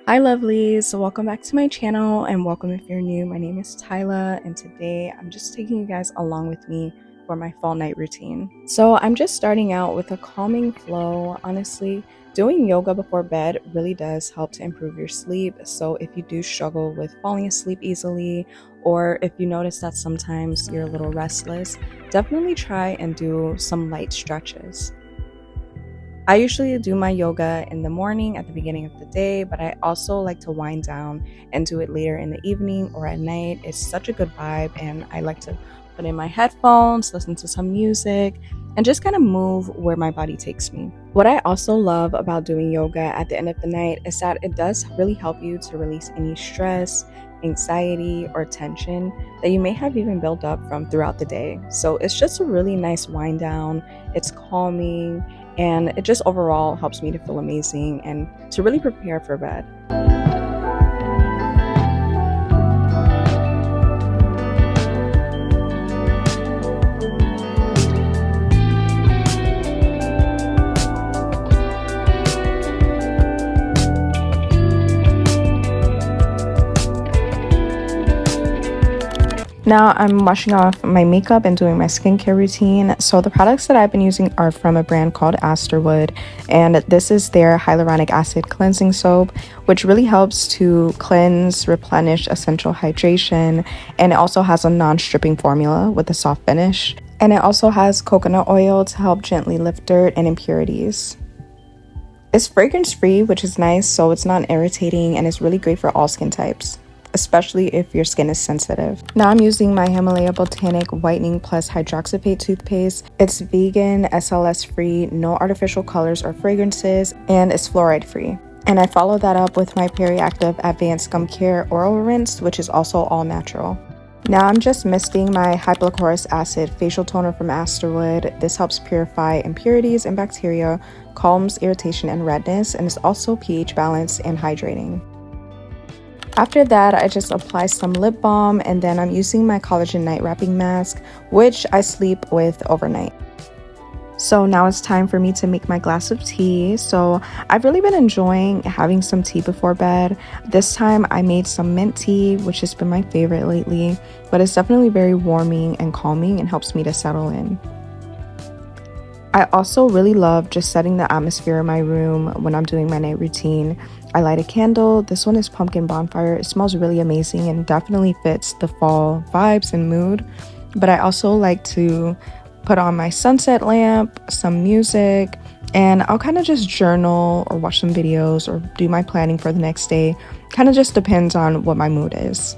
Hi lovelies, welcome back to my channel and welcome if you're new. My name is Tyla and today I'm just taking you guys along with me for my fall night routine. So I'm just starting out with a calming flow. Honestly, doing yoga before bed really does help to improve your sleep. So if you do struggle with falling asleep easily, or if you notice that sometimes you're a little restless, definitely try and do some light stretches. I usually do my yoga in the morning at the beginning of the day, but I also like to wind down and do it later in the evening or at night. It's such a good vibe, and I like to put in my headphones, listen to some music, and just kind of move where my body takes me. What I also love about doing yoga at the end of the night is that it does really help you to release any stress, anxiety, or tension that you may have even built up from throughout the day. So it's just a really nice wind down. It's calming, and it just overall helps me to feel amazing and to really prepare for bed. Now I'm washing off my makeup and doing my skincare routine. So the products that I've been using are from a brand called Astorwood, and this is their hyaluronic acid cleansing soap, which really helps to cleanse, replenish essential hydration, and it also has a non-stripping formula with a soft finish. And it also has coconut oil to help gently lift dirt and impurities. It's fragrance free, which is nice, so it's not irritating, and it's really great for all skin types, especially if your skin is sensitive. Now I'm using my Himalaya Botanic Whitening Plus Hydroxipate toothpaste. It's vegan, SLS free, no artificial colors or fragrances, and it's fluoride free. And I follow that up with my Periactive Advanced Gum Care Oral Rinse, which is also all natural. Now I'm just misting my hypochlorous acid facial toner from Astorwood. This helps purify impurities and bacteria, calms irritation and redness, and is also pH balanced and hydrating. After that, I just apply some lip balm, and then I'm using my collagen night wrapping mask, which I sleep with overnight. So now it's time for me to make my glass of tea. So I've really been enjoying having some tea before bed. This time I made some mint tea, which has been my favorite lately, but it's definitely very warming and calming and helps me to settle in. I also really love just setting the atmosphere in my room when I'm doing my night routine. I light a candle. This one is Pumpkin Bonfire. It smells really amazing and definitely fits the fall vibes and mood. But I also like to put on my sunset lamp, some music, and I'll kind of just journal or watch some videos or do my planning for the next day. Kind of just depends on what my mood is.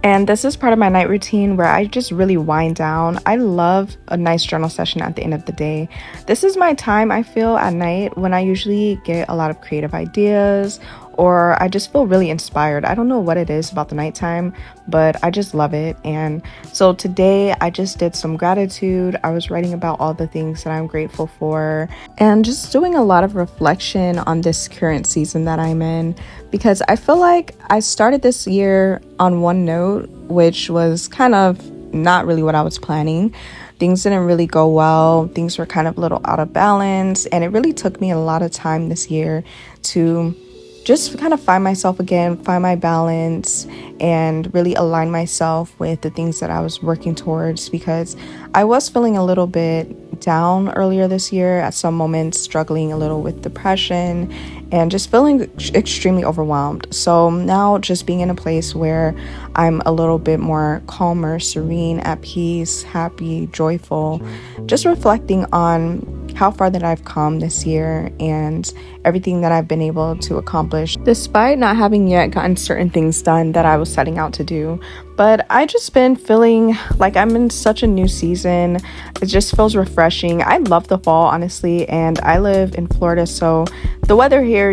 And this is part of my night routine where I just really wind down. I love a nice journal session at the end of the day. This is my time, I feel, at night when I usually get a lot of creative ideas or I just feel really inspired. I don't know what it is about the nighttime, but I just love it. And so today I just did some gratitude. I was writing about all the things that I'm grateful for and just doing a lot of reflection on this current season that I'm in, because I feel like I started this year on one note, which was kind of not really what I was planning. Things didn't really go well. Things were kind of a little out of balance, and it really took me a lot of time this year to just kind of find myself again, find my balance, and really align myself with the things that I was working towards, because I was feeling a little bit down earlier this year at some moments, struggling a little with depression and just feeling extremely overwhelmed. So now just being in a place where I'm a little bit more calmer, serene, at peace, happy, joyful, just reflecting on how far that I've come this year and everything that I've been able to accomplish despite not having yet gotten certain things done that I was setting out to do. But I just been feeling like I'm in such a new season. It just feels refreshing. I love the fall, honestly, and I live in Florida, so the weather here,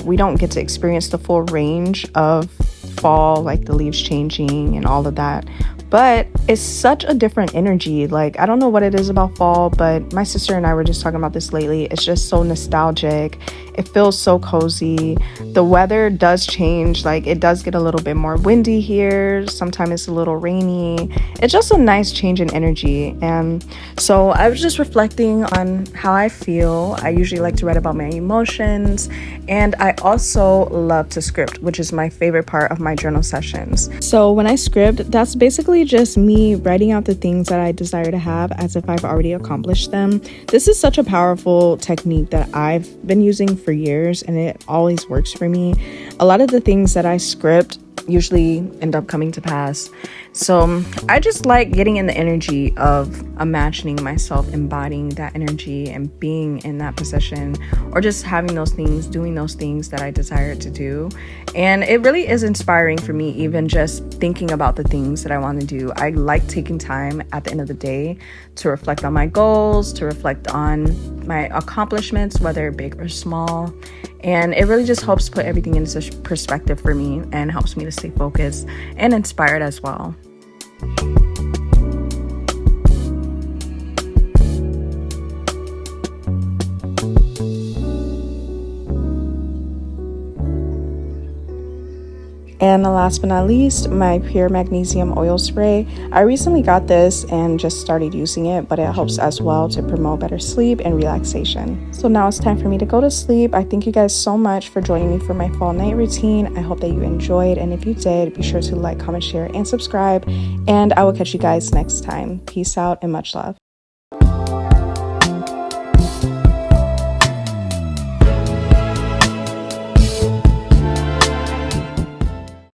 we don't get to experience the full range of fall, like the leaves changing and all of that. But it's such a different energy. Like, I don't know what it is about fall, but my sister and I were just talking about this lately. It's just so nostalgic. It feels so cozy. The weather does change, like it does get a little bit more windy here. Sometimes it's a little rainy. It's just a nice change in energy. And so I was just reflecting on how I feel. I usually like to write about my emotions, and I also love to script, which is my favorite part of my journal sessions. So when I script, that's basically just me writing out the things that I desire to have as if I've already accomplished them. This is such a powerful technique that I've been using for years, and it always works for me. A lot of the things that I script usually end up coming to pass. So I just like getting in the energy of imagining myself embodying that energy and being in that position, or just having those things, doing those things that I desire to do. And it really is inspiring for me, even just thinking about the things that I want to do. I like taking time at the end of the day to reflect on my goals, to reflect on my accomplishments, whether big or small. And it really just helps put everything into perspective for me and helps me to stay focused and inspired as well. And last but not least, my Pure Magnesium Oil Spray. I recently got this and just started using it, but it helps as well to promote better sleep and relaxation. So now it's time for me to go to sleep. I thank you guys so much for joining me for my fall night routine. I hope that you enjoyed, and if you did, be sure to like, comment, share, and subscribe. And I will catch you guys next time. Peace out and much love.